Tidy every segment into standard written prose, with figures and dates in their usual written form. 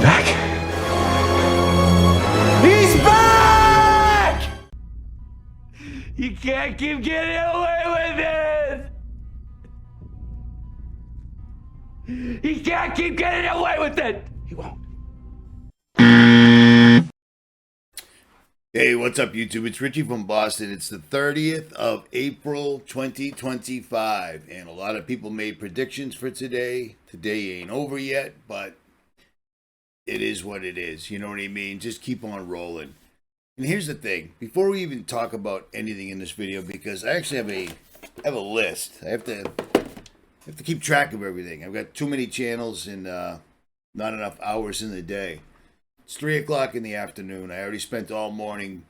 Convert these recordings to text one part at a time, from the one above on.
back. He's back! You can't keep getting away with it! He can't keep getting away with it! He won't. Hey, what's up, YouTube? It's Richie from Boston. It's the 30th of April, 2025, and a lot of people made predictions for today. Today ain't over yet, but it is what it is. You know what I mean? Just keep on rolling. And here's the thing. Before we even talk about anything in this video, because I actually have a list. I have to keep track of everything. I've got too many channels and not enough hours in the day. It's 3 o'clock in the afternoon. I already spent all morning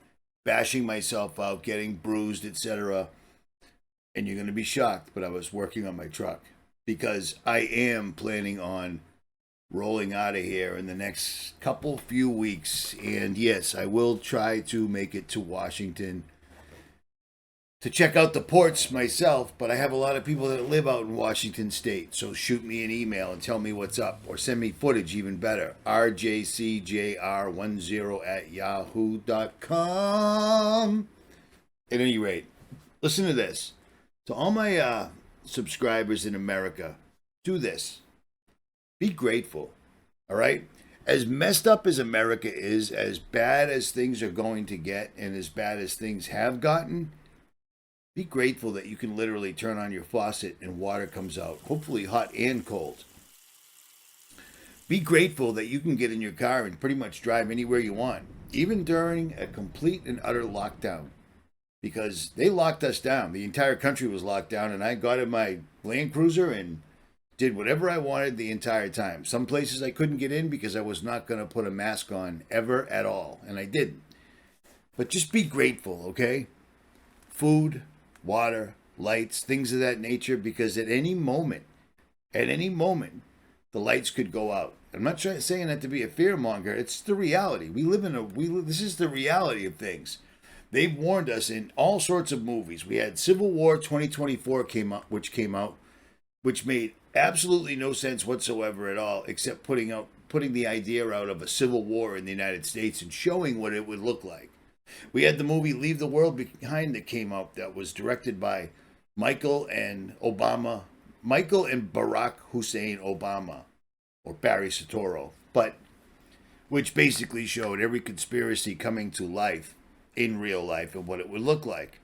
bashing myself out, getting bruised, etc. And you're going to be shocked, but I was working on my truck because I am planning on rolling out of here in the next few weeks. And yes, I will try to make it to Washington to check out the ports myself, but I have a lot of people that live out in Washington State, so shoot me an email and tell me what's up, or send me footage, even better, rjcjr10@yahoo.com. At any rate, listen to this. To all my subscribers in America, do this. Be grateful, all right? As messed up as America is, as bad as things are going to get, and as bad as things have gotten, be grateful that you can literally turn on your faucet and water comes out, hopefully hot and cold. Be grateful that you can get in your car and pretty much drive anywhere you want, even during a complete and utter lockdown. Because they locked us down. The entire country was locked down, and I got in my Land Cruiser and did whatever I wanted the entire time. Some places I couldn't get in because I was not going to put a mask on ever at all, and I didn't. But just be grateful, okay? Food, water, lights, things of that nature, because at any moment, the lights could go out. I'm not saying that to be a fearmonger. It's the reality. This is the reality of things. They've warned us in all sorts of movies. We had Civil War 2024 which made absolutely no sense whatsoever at all, except putting the idea out of a civil war in the United States and showing what it would look like. We had the movie Leave the World Behind that came out, that was directed by Michael and Barack Hussein Obama, or Barry Soetoro, which basically showed every conspiracy coming to life in real life and what it would look like.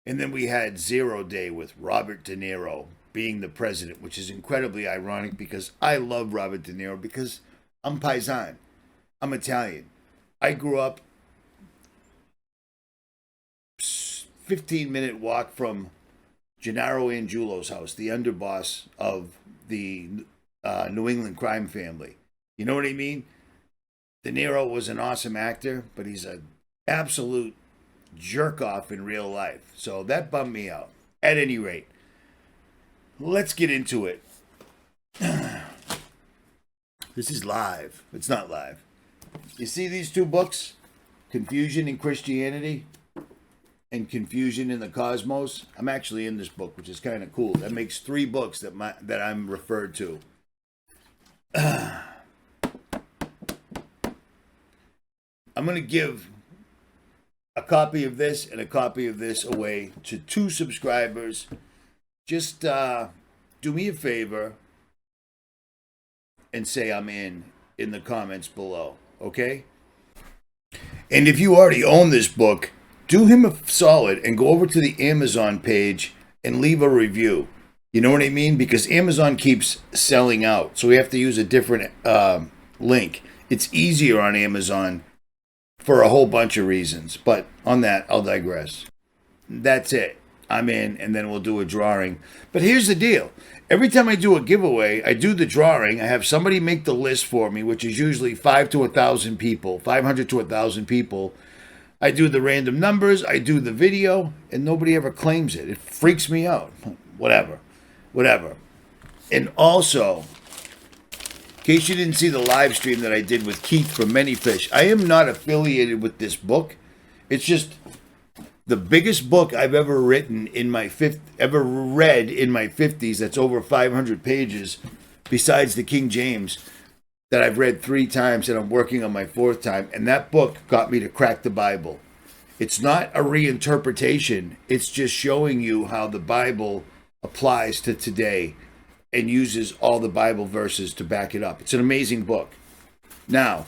And then we had 0 Day with Robert De Niro being the president, which is incredibly ironic because I love Robert De Niro because I'm Paisan. I'm Italian. I grew up 15-minute walk from Gennaro Angiulo's house, the underboss of the New England crime family. You know what I mean? De Niro was an awesome actor, but he's an absolute jerk-off in real life. So that bummed me out. At any rate, let's get into it. This is live. It's not live. You see these two books? Confusion in Christianity and Confusion in the Cosmos. I'm actually in this book, which is kind of cool. That makes 3 books that I'm referred to. I'm going to give a copy of this and a copy of this away to 2 subscribers. Just do me a favor and say I'm in the comments below, okay? And if you already own this book, do him a solid and go over to the Amazon page and leave a review. You know what I mean? Because Amazon keeps selling out. So we have to use a different link. It's easier on Amazon for a whole bunch of reasons. But on that, I'll digress. That's it. I'm in, and then we'll do a drawing. But here's the deal. Every time I do a giveaway, I do the drawing. I have somebody make the list for me, which is usually 500 to 1,000 people. I do the random numbers, I do the video, and nobody ever claims it. It freaks me out. Whatever. And also, in case you didn't see the live stream that I did with Keith from Many Fish, I am not affiliated with this book. It's just the biggest book I've ever read in my 50s. That's over 500 pages, besides the King James. that I've read 3 times and I'm working on my 4th time. And that book got me to crack the Bible. It's not a reinterpretation. It's just showing you how the Bible applies to today and uses all the Bible verses to back it up. It's an amazing book. Now,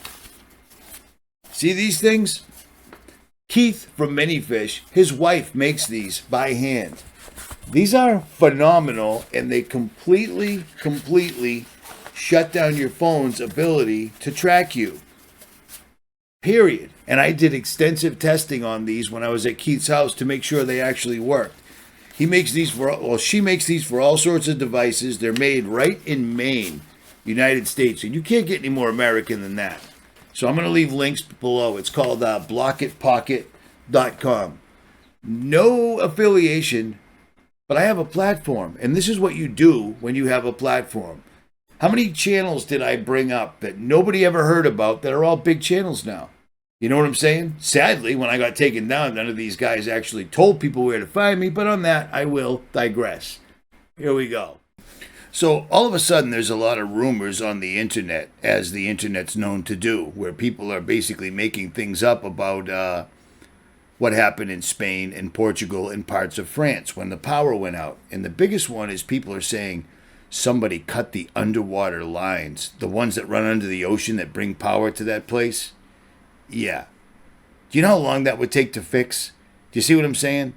see these things? Keith from Manyfish, his wife makes these by hand. These are phenomenal, and they completely shut down your phone's ability to track you. Period. And I did extensive testing on these when I was at Keith's house to make sure they actually worked. She makes these for all sorts of devices. They're made right in Maine, United States, and you can't get any more American than that. So I'm going to leave links below. It's called blockitpocket.com. No affiliation, but I have a platform, and this is what you do when you have a platform. How many channels did I bring up that nobody ever heard about that are all big channels now? You know what I'm saying? Sadly, when I got taken down, none of these guys actually told people where to find me, but on that, I will digress. Here we go. So all of a sudden, there's a lot of rumors on the internet, as the internet's known to do, where people are basically making things up about what happened in Spain and Portugal and parts of France when the power went out. And the biggest one is people are saying somebody cut the underwater lines, the ones that run under the ocean that bring power to that place. Yeah. Do you know how long that would take to fix? Do you see what I'm saying?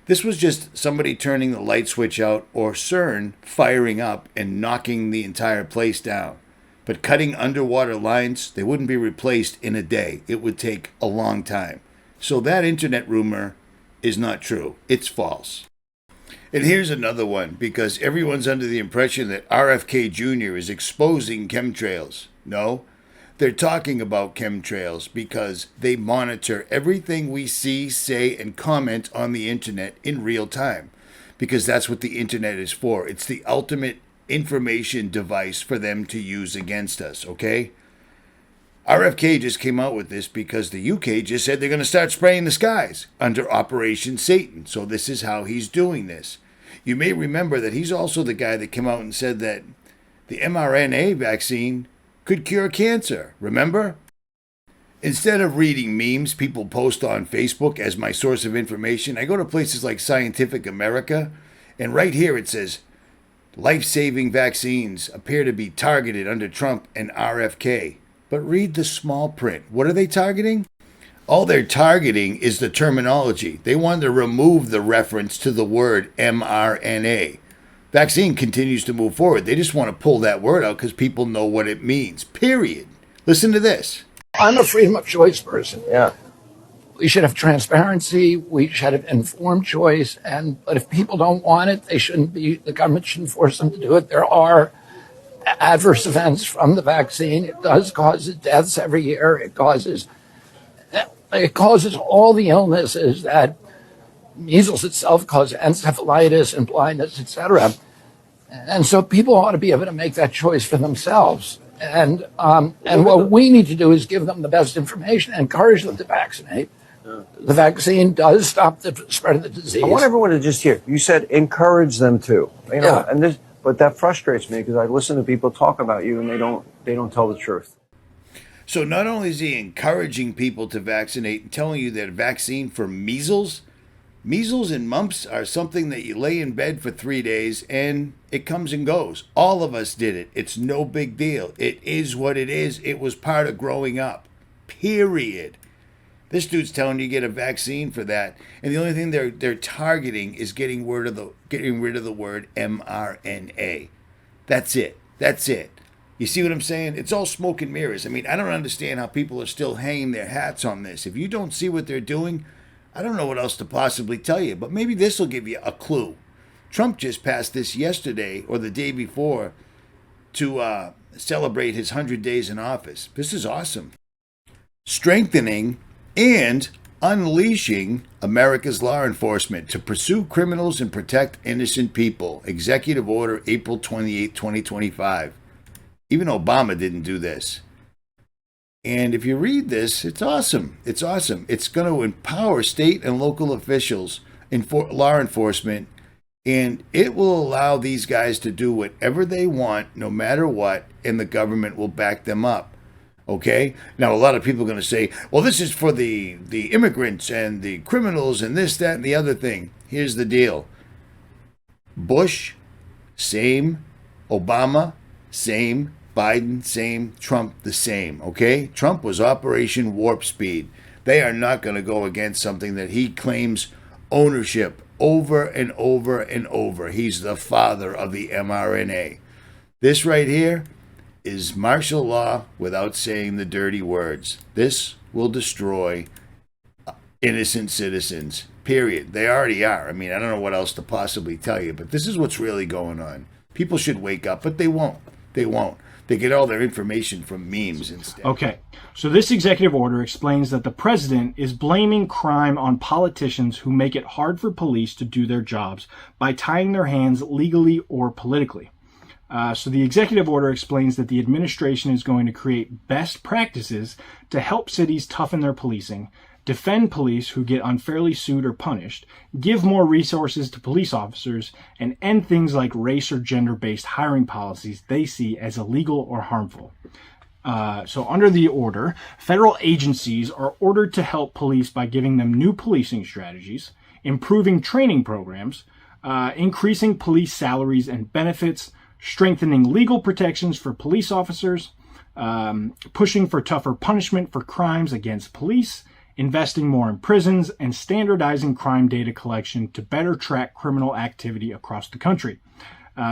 This was just somebody turning the light switch out or CERN firing up and knocking the entire place down. But cutting underwater lines, they wouldn't be replaced in a day. It would take a long time. So that internet rumor is not true. It's false. And here's another one, because everyone's under the impression that RFK Jr. is exposing chemtrails. No. They're talking about chemtrails because they monitor everything we see, say, and comment on the internet in real time. Because that's what the internet is for. It's the ultimate information device for them to use against us, okay? RFK just came out with this because the UK just said they're going to start spraying the skies under Operation Satan. So this is how he's doing this. You may remember that he's also the guy that came out and said that the mRNA vaccine could cure cancer, remember? Instead of reading memes people post on Facebook as my source of information, I go to places like Scientific America, and right here it says, life-saving vaccines appear to be targeted under Trump and RFK. But read the small print. What are they targeting? All they're targeting is the terminology. They want to remove the reference to the word mRNA. Vaccine continues to move forward. They just want to pull that word out because people know what it means. Period. Listen to this. I'm a freedom of choice person. Yeah. We should have transparency. We should have informed choice. But if people don't want it, the government shouldn't force them to do it. There are adverse events from the vaccine. It does cause deaths every year. It causes all the illnesses that measles itself causes, encephalitis and blindness, etc. And so people ought to be able to make that choice for themselves. And what we need to do is give them the best information, encourage them to vaccinate. The vaccine does stop the spread of the disease. I want everyone to just hear. You said encourage them to. You know, Yeah. But that frustrates me because I listen to people talk about you and they don't tell the truth. So not only is he encouraging people to vaccinate and telling you that a vaccine for measles and mumps are something that you lay in bed for 3 days and it comes and goes. All of us did it. It's no big deal. It is what it is. It was part of growing up. Period. This dude's telling you to get a vaccine for that, and the only thing they're targeting is getting rid of the word mRNA. That's it. That's it. You see what I'm saying? It's all smoke and mirrors. I mean, I don't understand how people are still hanging their hats on this. If you don't see what they're doing, I don't know what else to possibly tell you, but maybe this will give you a clue. Trump just passed this yesterday or the day before to celebrate his 100 days in office. This is awesome. Strengthening and unleashing America's law enforcement to pursue criminals and protect innocent people. Executive Order, April 28, 2025. Even Obama didn't do this. And if you read this, it's awesome. It's awesome. It's going to empower state and local officials, law enforcement, And it will allow these guys to do whatever they want, no matter what, and the government will back them up. Okay? Now, a lot of people are going to say, well, this is for the immigrants and the criminals and this, that, and the other thing. Here's the deal. Bush, same. Obama, same. Biden, same. Trump, the same. Okay? Trump was Operation Warp Speed. They are not going to go against something that he claims ownership over and over and over. He's the father of the mRNA. This right here is martial law without saying the dirty words. This will destroy innocent citizens, period. They already are. I mean, I don't know what else to possibly tell you, but this is what's really going on. People should wake up, but they won't. They won't. They get all their information from memes instead. Okay, so this executive order explains that the president is blaming crime on politicians who make it hard for police to do their jobs by tying their hands legally or politically. So the executive order explains that the administration is going to create best practices to help cities toughen their policing, defend police who get unfairly sued or punished, give more resources to police officers, and end things like race or gender-based hiring policies they see as illegal or harmful. So under the order, federal agencies are ordered to help police by giving them new policing strategies, improving training programs, increasing police salaries and benefits, strengthening legal protections for police officers, pushing for tougher punishment for crimes against police, investing more in prisons, and standardizing crime data collection to better track criminal activity across the country.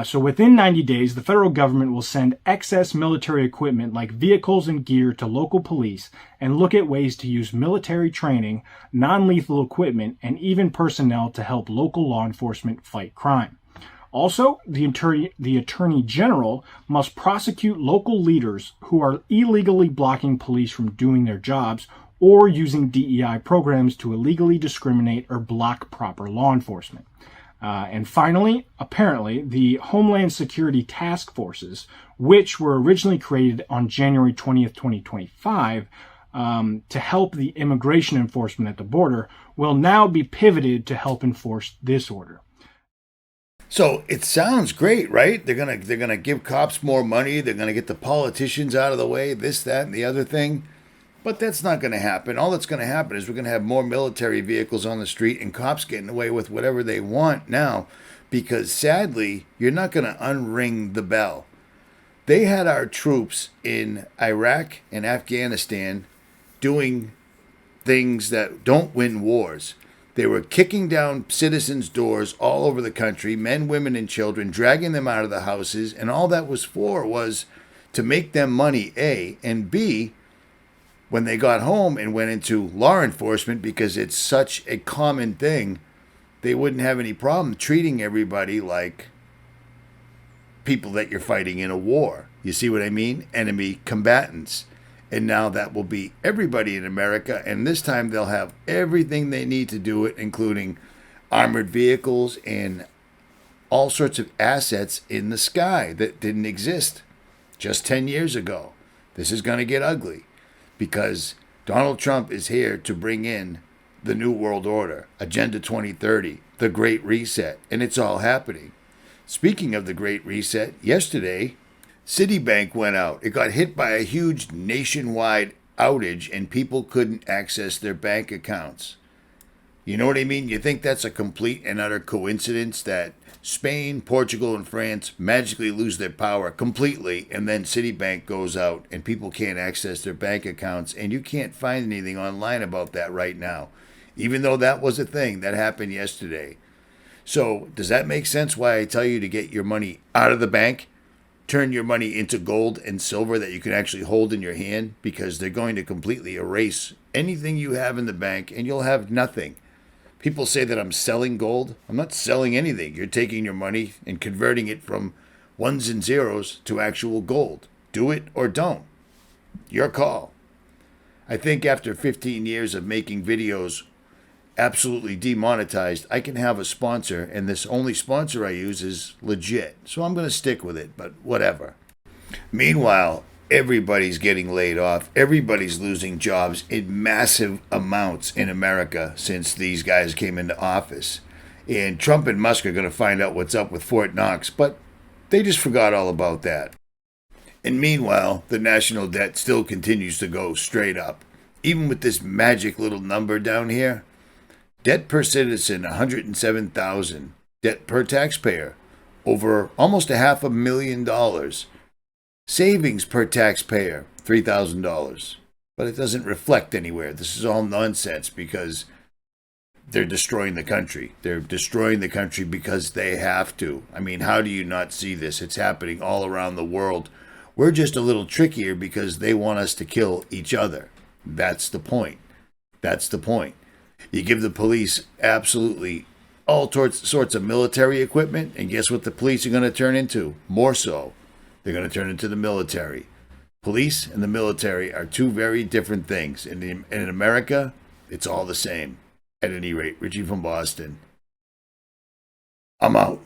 So within 90 days, the federal government will send excess military equipment like vehicles and gear to local police and look at ways to use military training, non-lethal equipment, and even personnel to help local law enforcement fight crime. Also, the Attorney General must prosecute local leaders who are illegally blocking police from doing their jobs or using DEI programs to illegally discriminate or block proper law enforcement. And finally, apparently, the Homeland Security Task Forces, which were originally created on January 20th, 2025, to help the immigration enforcement at the border, will now be pivoted to help enforce this order. So it sounds great, right? They're gonna give cops more money. They're gonna get the politicians out of the way. This, that, and the other thing. But that's not going to happen. All that's going to happen is we're going to have more military vehicles on the street and cops getting away with whatever they want now, because sadly, you're not going to unring the bell. They had our troops in Iraq and Afghanistan doing things that don't win wars. They were kicking down citizens' doors all over the country, men, women, and children, dragging them out of the houses, and all that was for was to make them money, A, and B, when they got home and went into law enforcement, because it's such a common thing, they wouldn't have any problem treating everybody like people that you're fighting in a war. You see what I mean? Enemy combatants. And now that will be everybody in America, and this time they'll have everything they need to do it, including armored vehicles and all sorts of assets in the sky that didn't exist just 10 years ago. This is going to get ugly, because Donald Trump is here to bring in the New World Order, Agenda 2030, the Great Reset, and it's all happening. Speaking of the Great Reset, yesterday, Citibank went out. It got hit by a huge nationwide outage, and people couldn't access their bank accounts. You know what I mean? You think that's a complete and utter coincidence that Spain, Portugal, and France magically lose their power completely, and then Citibank goes out and people can't access their bank accounts, and you can't find anything online about that right now, even though that was a thing that happened yesterday. So does that make sense why I tell you to get your money out of the bank? Turn your money into gold and silver that you can actually hold in your hand, because they're going to completely erase anything you have in the bank and you'll have nothing. People say that I'm selling gold. I'm not selling anything. You're taking your money and converting it from ones and zeros to actual gold. Do it or don't. Your call. I think after 15 years of making videos absolutely demonetized, I can have a sponsor, and this only sponsor I use is legit. So I'm going to stick with it, but whatever. Meanwhile, everybody's getting laid off. Everybody's losing jobs in massive amounts in America since these guys came into office. And Trump and Musk are going to find out what's up with Fort Knox, but they just forgot all about that. And meanwhile, the national debt still continues to go straight up. Even with this magic little number down here, debt per citizen, $107,000. Debt per taxpayer, over almost $500,000. Savings per taxpayer, $3,000. But it doesn't reflect anywhere. This is all nonsense because they're destroying the country. They're destroying the country because they have to. I mean, how do you not see this? It's happening all around the world. We're just a little trickier because they want us to kill each other. That's the point. That's the point. You give the police absolutely all sorts of military equipment, and guess what the police are going to turn into? More so. They're going to turn into the military. Police and the military are two very different things. In America, it's all the same. At any rate, Richie from Boston. I'm out.